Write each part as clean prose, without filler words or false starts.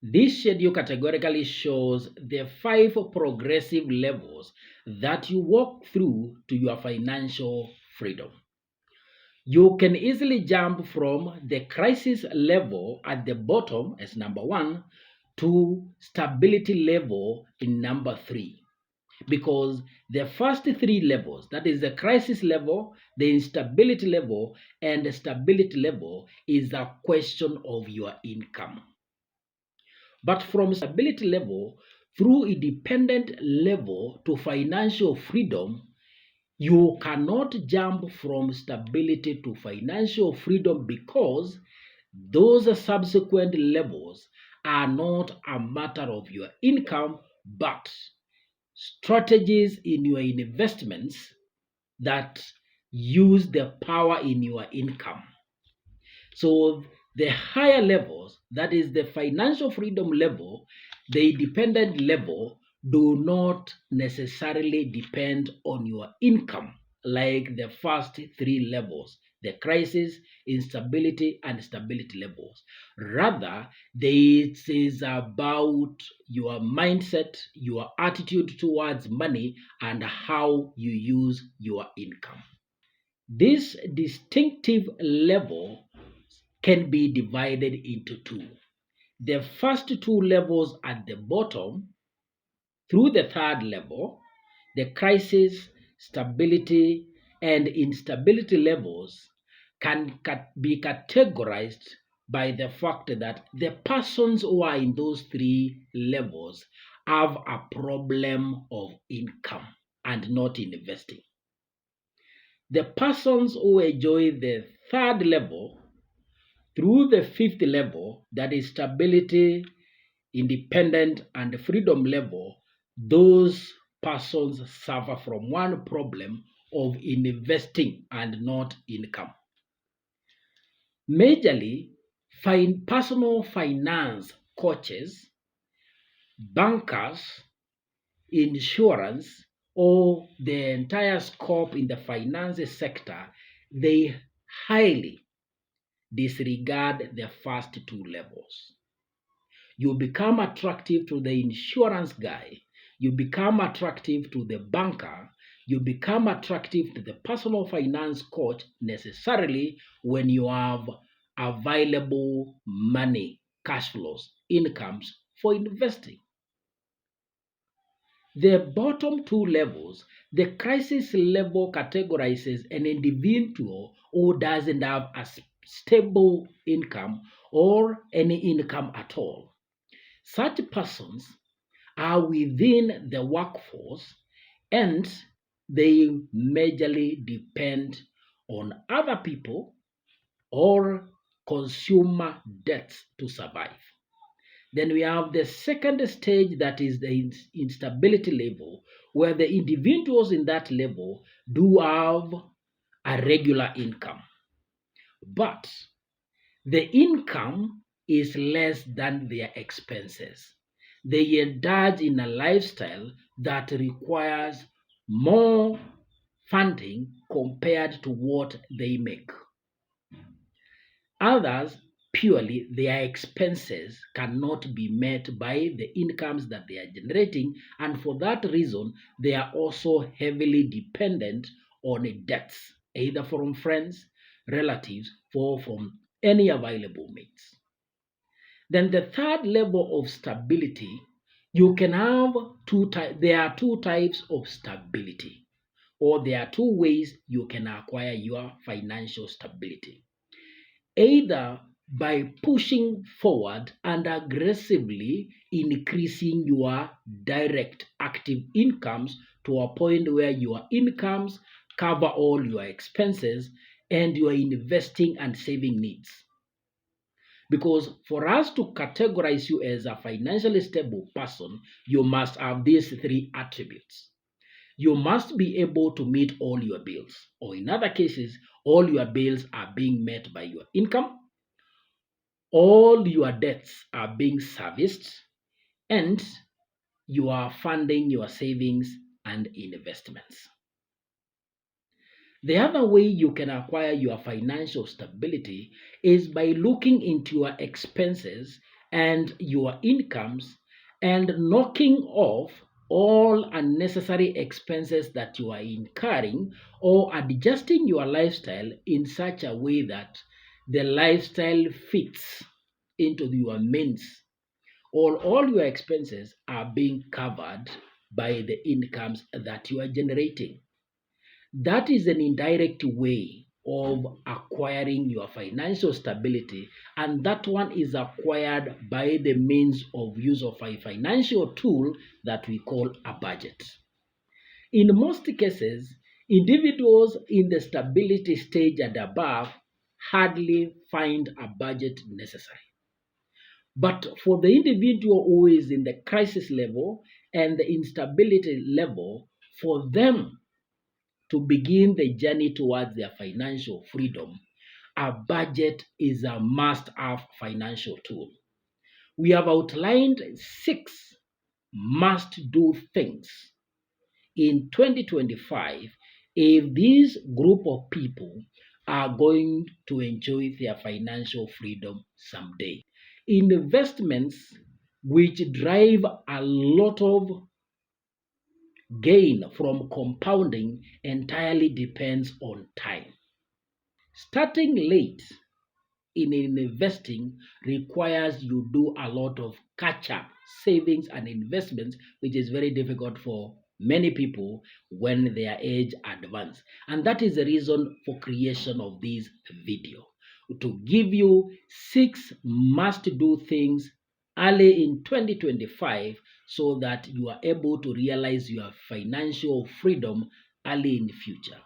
This schedule categorically shows the 5 progressive levels that you walk through to your financial freedom. You can easily jump from the crisis level at the bottom as number 1 to stability level in number 3, because the first 3 levels, that is the crisis level, the instability level, and the stability level, is a question of your income. But from stability level through independent level to financial freedom, you cannot jump from stability to financial freedom, because those subsequent levels are not a matter of your income, but strategies in your investments that use the power in your income. So the higher levels, that is the financial freedom level, the independent level, do not necessarily depend on your income like the first 3 levels, the crisis, instability, and stability levels. Rather, it is about your mindset, your attitude towards money, and how you use your income. This distinctive level can be divided into 2. The first 2 levels at the bottom through the 3rd level, the crisis, stability, and instability levels, can be categorized by the fact that the persons who are in those 3 levels have a problem of income and not investing. The persons who enjoy the 3rd level through the 5th level, that is stability, independent, and freedom level, those persons suffer from one problem of investing and not income. Majorly, personal finance coaches, bankers, insurance, or the entire scope in the finance sector, they highly disregard the first 2 levels. You become attractive to the insurance guy, you become attractive to the banker, you become attractive to the personal finance coach necessarily when you have available money, cash flows, incomes for investing. The bottom 2 levels, the crisis level categorizes an individual who doesn't have a stable income or any income at all. Such persons are within the workforce and they majorly depend on other people or consumer debts to survive. Then we have the second stage, that is the instability level, where the individuals in that level do have a regular income, but the income is less than their expenses. They indulge in a lifestyle that requires more funding compared to what they make. Others, purely their expenses cannot be met by the incomes that they are generating, and for that reason, they are also heavily dependent on debts, either from friends, relatives, or from any available means. Then the 3rd level of stability, you can have there are 2 types of stability, or there are 2 ways you can acquire your financial stability. Either by pushing forward and aggressively increasing your direct active incomes to a point where your incomes cover all your expenses and your investing and saving needs. Because for us to categorize you as a financially stable person, you must have these 3 attributes. You must be able to meet all your bills, or in other cases, all your bills are being met by your income, all your debts are being serviced, and you are funding your savings and investments. The other way you can acquire your financial stability is by looking into your expenses and your incomes and knocking off all unnecessary expenses that you are incurring, or adjusting your lifestyle in such a way that the lifestyle fits into your means. All your expenses are being covered by the incomes that you are generating. That is an indirect way of acquiring your financial stability, and that one is acquired by the means of use of a financial tool that we call a budget. In most cases, individuals in the stability stage and above hardly find a budget necessary. But for the individual who is in the crisis level and the instability level, for them to begin the journey towards their financial freedom, a budget is a must-have financial tool. We have outlined 6 must-do things in 2025 if this group of people are going to enjoy their financial freedom someday. Investments which drive a lot of gain from compounding entirely depends on time. Starting late in investing requires you do a lot of catch up savings and investments, which is very difficult for many people when their age advance. And that is the reason for creation of this video, to give you 6 must do things early in 2025 so that you are able to realize your financial freedom early in the future.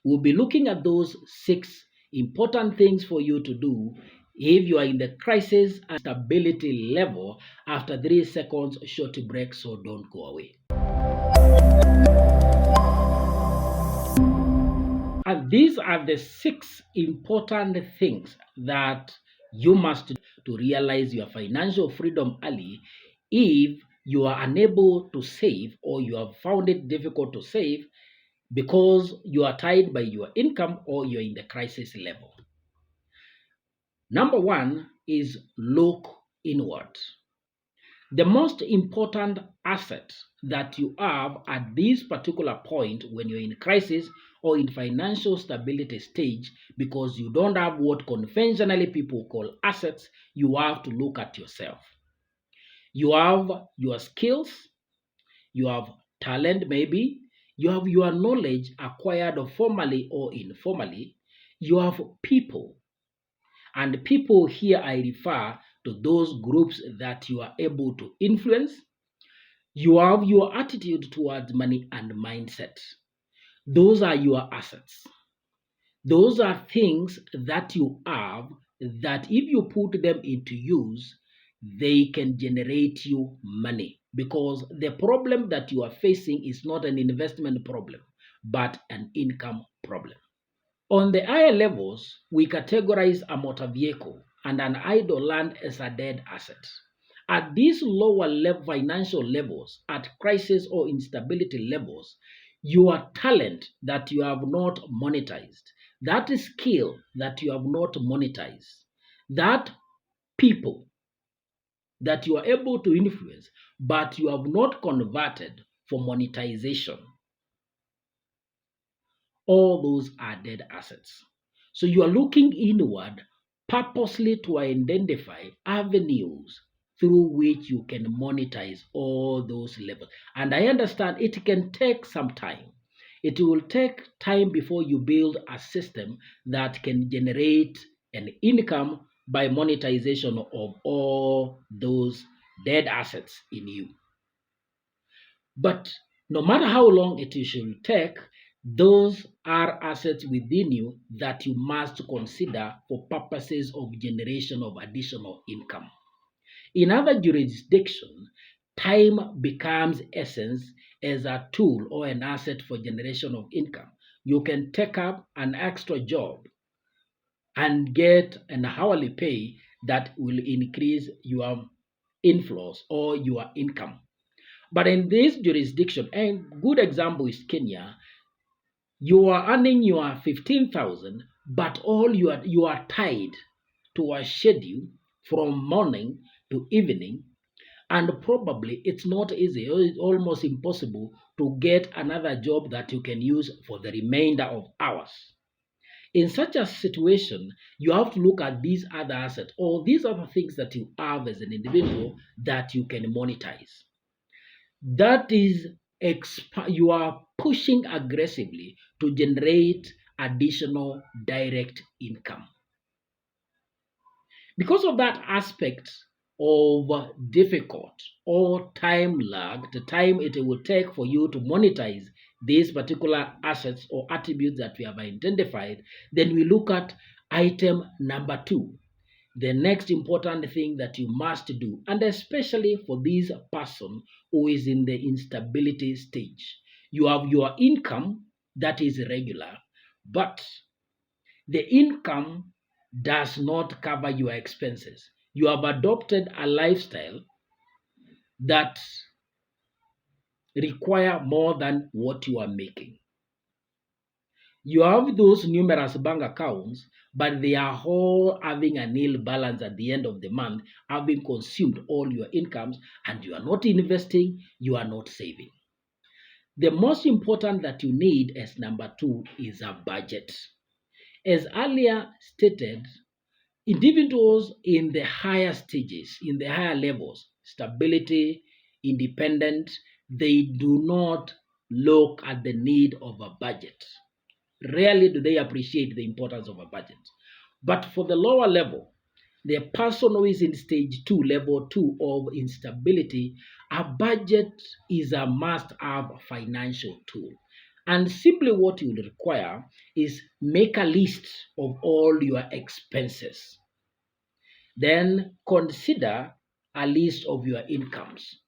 We'll be looking at those 6 important things for you to do if you are in the crisis and stability level after 3 seconds short break, so don't go away. And these are the 6 important things that you must do to realize your financial freedom early if you are unable to save or you have found it difficult to save because you are tied by your income or you're in the crisis level. Number 1 is look inward. The most important asset that you have at this particular point when you're in crisis or in financial stability stage, because you don't have what conventionally people call assets, you have to look at yourself. You have your skills, you have talent maybe, you have your knowledge acquired formally or informally, you have people. And people here I refer to those groups that you are able to influence. You have your attitude towards money and mindset. Those are your assets. Those are things that you have that if you put them into use, they can generate you money, because the problem that you are facing is not an investment problem, but an income problem. On the higher levels, we categorize a motor vehicle and an idle land as a dead asset. At these lower level financial levels, at crisis or instability levels, your talent that you have not monetized, that skill that you have not monetized, that people that you are able to influence, but you have not converted for monetization, all those are dead assets. So you are looking inward purposely to identify avenues through which you can monetize all those levels. And I understand it can take some time. It will take time before you build a system that can generate an income by monetization of all those dead assets in you. But no matter how long it should take, those are assets within you that you must consider for purposes of generation of additional income. In other jurisdictions, time becomes essence as a tool or an asset for generation of income. You can take up an extra job and get an hourly pay that will increase your inflows or your income. But in this jurisdiction, a good example is Kenya, you are earning your 15,000, but all you are tied to a schedule from morning to evening, and probably it's not easy or it's almost impossible to get another job that you can use for the remainder of hours. In such a situation, you have to look at these other assets or these other things that you have as an individual that you can monetize. That is, you are pushing aggressively to generate additional direct income. Because of that aspect of difficult or time lag, the time it will take for you to monetize these particular assets or attributes that we have identified, then we look at item number 2. The next important thing that you must do, and especially for this person who is in the instability stage, you have your income that is regular, but the income does not cover your expenses. You have adopted a lifestyle that require more than what you are making. You have those numerous bank accounts, but they are all having a nil balance at the end of the month, having consumed all your incomes, and you are not investing, you are not saving. The most important that you need as number 2 is a budget. As earlier stated, individuals in the higher stages, in the higher levels, stability, independent, they do not look at the need of a budget. Rarely do they appreciate the importance of a budget. But for the lower level, the person who is in stage 2, level 2 of instability, a budget is a must-have financial tool. And simply what you will require is make a list of all your expenses. Then consider a list of your incomes.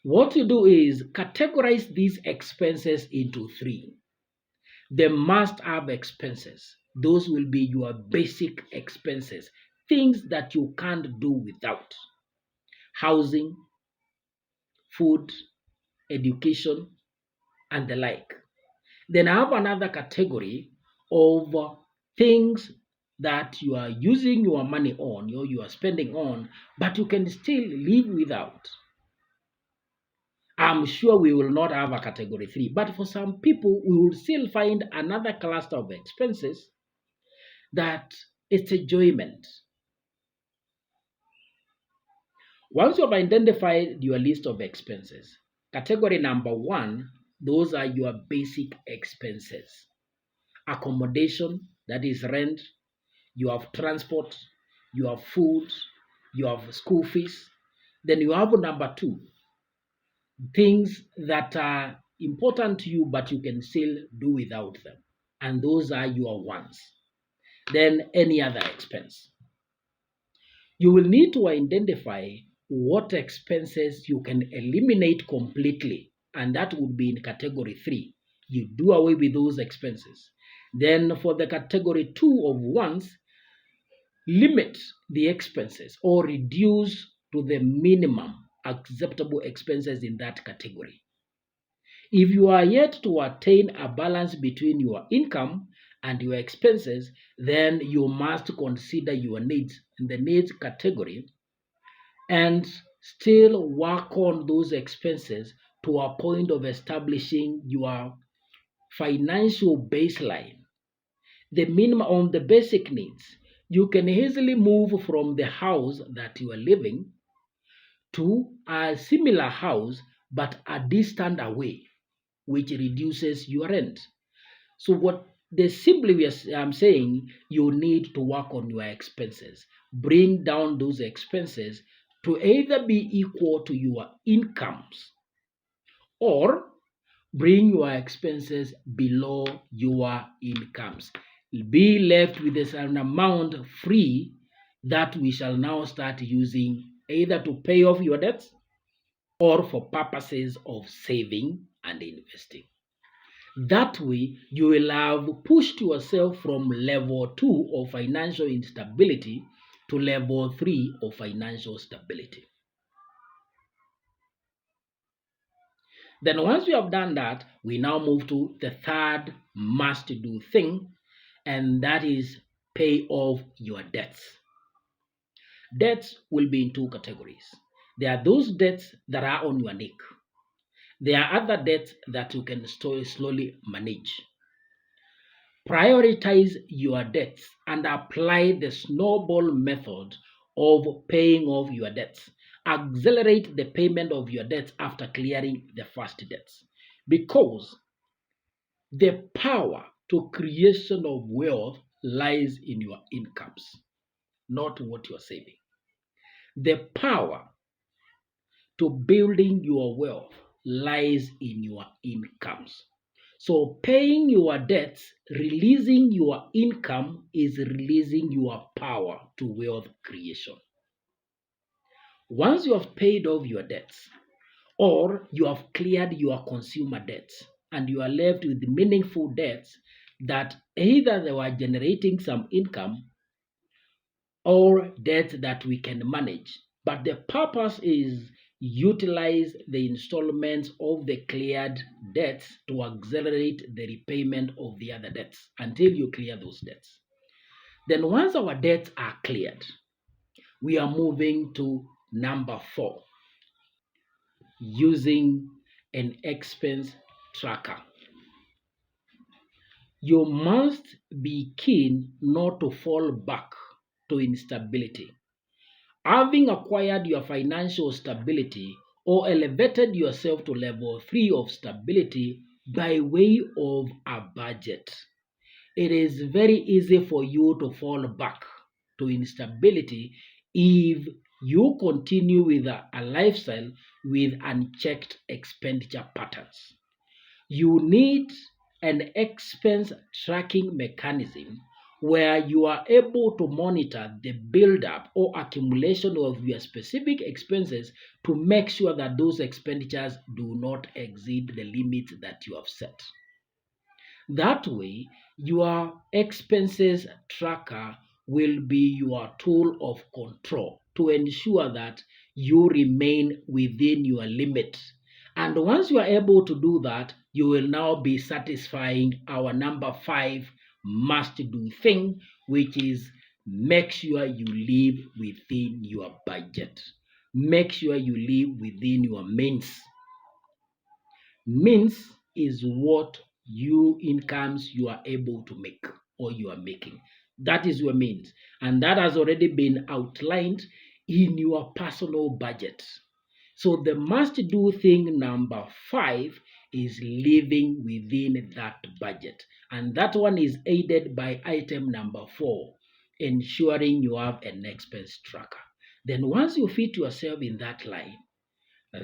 What you do is categorize these expenses into 3. The must-have expenses. Those will be your basic expenses, things that you can't do without. Housing, food, education, and the like. Then I have another category of things that you are using your money on, or you are spending on, but you can still live without. I'm sure we will not have a category 3, but for some people, we will still find another cluster of expenses that it's enjoyment. Once you have identified your list of expenses, category number 1, those are your basic expenses. Accommodation, that is rent, you have transport, you have food, you have school fees. Then you have number 2, things that are important to you but you can still do without them. And those are your wants. Then any other expense. You will need to identify what expenses you can eliminate completely, and that would be in category 3. You do away with those expenses. Then for the category 2 of wants, limit the expenses or reduce to the minimum acceptable expenses in that category. If you are yet to attain a balance between your income and your expenses, then you must consider your needs in the needs category and still work on those expenses to a point of establishing your financial baseline. The minimum on the basic needs. You can easily move from the house that you are living to a similar house but a distant away, which reduces your rent. So what the simply I'm saying, you need to work on your expenses. Bring down those expenses to either be equal to your incomes or bring your expenses below your incomes. Be left with an amount free that we shall now start using either to pay off your debts or for purposes of saving and investing. That way, you will have pushed yourself from level 2 of financial instability to level 3 of financial stability. Then once we have done that, we now move to the third must-do thing, and that is pay off your debts. Debts will be in two categories. There are those debts that are on your neck. There are other debts that you can slowly manage. Prioritize your debts and apply the snowball method of paying off your debts. Accelerate the payment of your debts after clearing the first debts, because the power to creation of wealth lies in your incomes, not what you're saving. The power to building your wealth lies in your incomes. So, paying your debts, releasing your income is releasing your power to wealth creation. Once you have paid off your debts, or you have cleared your consumer debts, and you are left with meaningful debts that either they were generating some income or debts that we can manage. But the purpose is utilize the installments of the cleared debts to accelerate the repayment of the other debts until you clear those debts. Then once our debts are cleared, we are moving to number 4, using an expense tracker. You must be keen not to fall back to instability. Having acquired your financial stability or elevated yourself to level 3 of stability by way of a budget, it is very easy for you to fall back to instability if you continue with a lifestyle with unchecked expenditure patterns. You need an expense tracking mechanism where you are able to monitor the build-up or accumulation of your specific expenses to make sure that those expenditures do not exceed the limits that you have set. That way, your expenses tracker will be your tool of control to ensure that you remain within your limit. And once you are able to do that, you will now be satisfying our number 5 must do thing, which is make sure you live within your budget. Make sure you live within your means. Means is what incomes you are able to make or you are making. That is your means. And that has already been outlined in your personal budget. So the must do thing number 5 is living within that budget. And that one is aided by item number 4, ensuring you have an expense tracker. Then once you fit yourself in that line,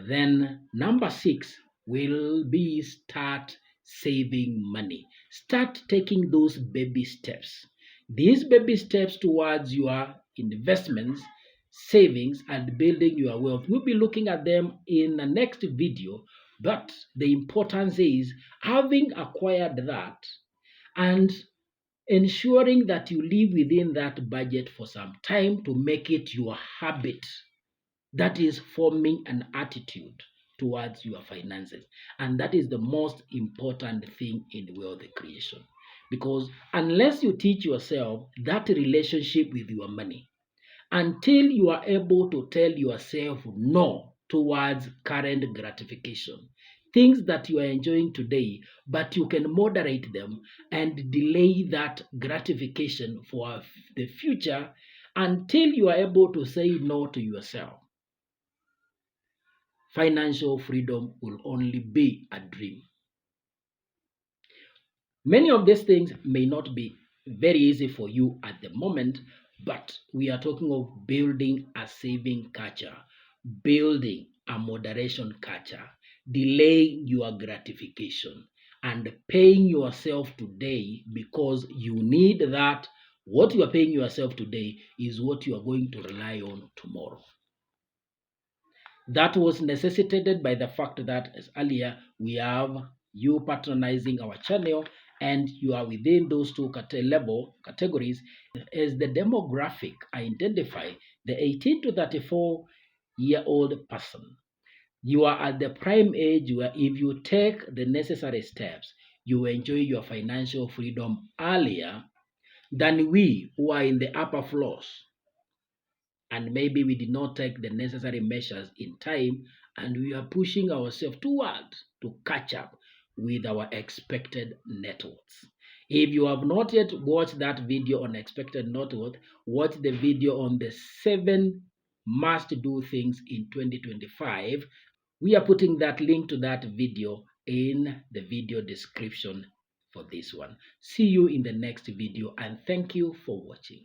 then number 6 will be start saving money. Start taking those baby steps. These baby steps towards your investments, savings, and building your wealth. We'll be looking at them in the next video, but the importance is having acquired that and ensuring that you live within that budget for some time to make it your habit. That is forming an attitude towards your finances. And that is the most important thing in wealth creation. Because unless you teach yourself that relationship with your money, until you are able to tell yourself no towards current gratification, things that you are enjoying today, but you can moderate them and delay that gratification for the future until you are able to say no to yourself, financial freedom will only be a dream. Many of these things may not be very easy for you at the moment, but we are talking of building a saving culture, building a moderation culture, delaying your gratification, and paying yourself today because you need that. What you are paying yourself today is what you are going to rely on tomorrow. That was necessitated by the fact that, as earlier, we have you patronizing our channel and you are within those two categories. As the demographic identify the 18 to 34-year-old person, you are at the prime age where if you take the necessary steps, you enjoy your financial freedom earlier than we who are in the upper floors. and maybe we did not take the necessary measures in time, and we are pushing ourselves toward to catch up with our expected net worth. If you have not yet watched that video on expected net worth, watch the video on the 7 must do things in 2025. We are putting that link to that video in the video description for this one. See you in the next video, and thank you for watching.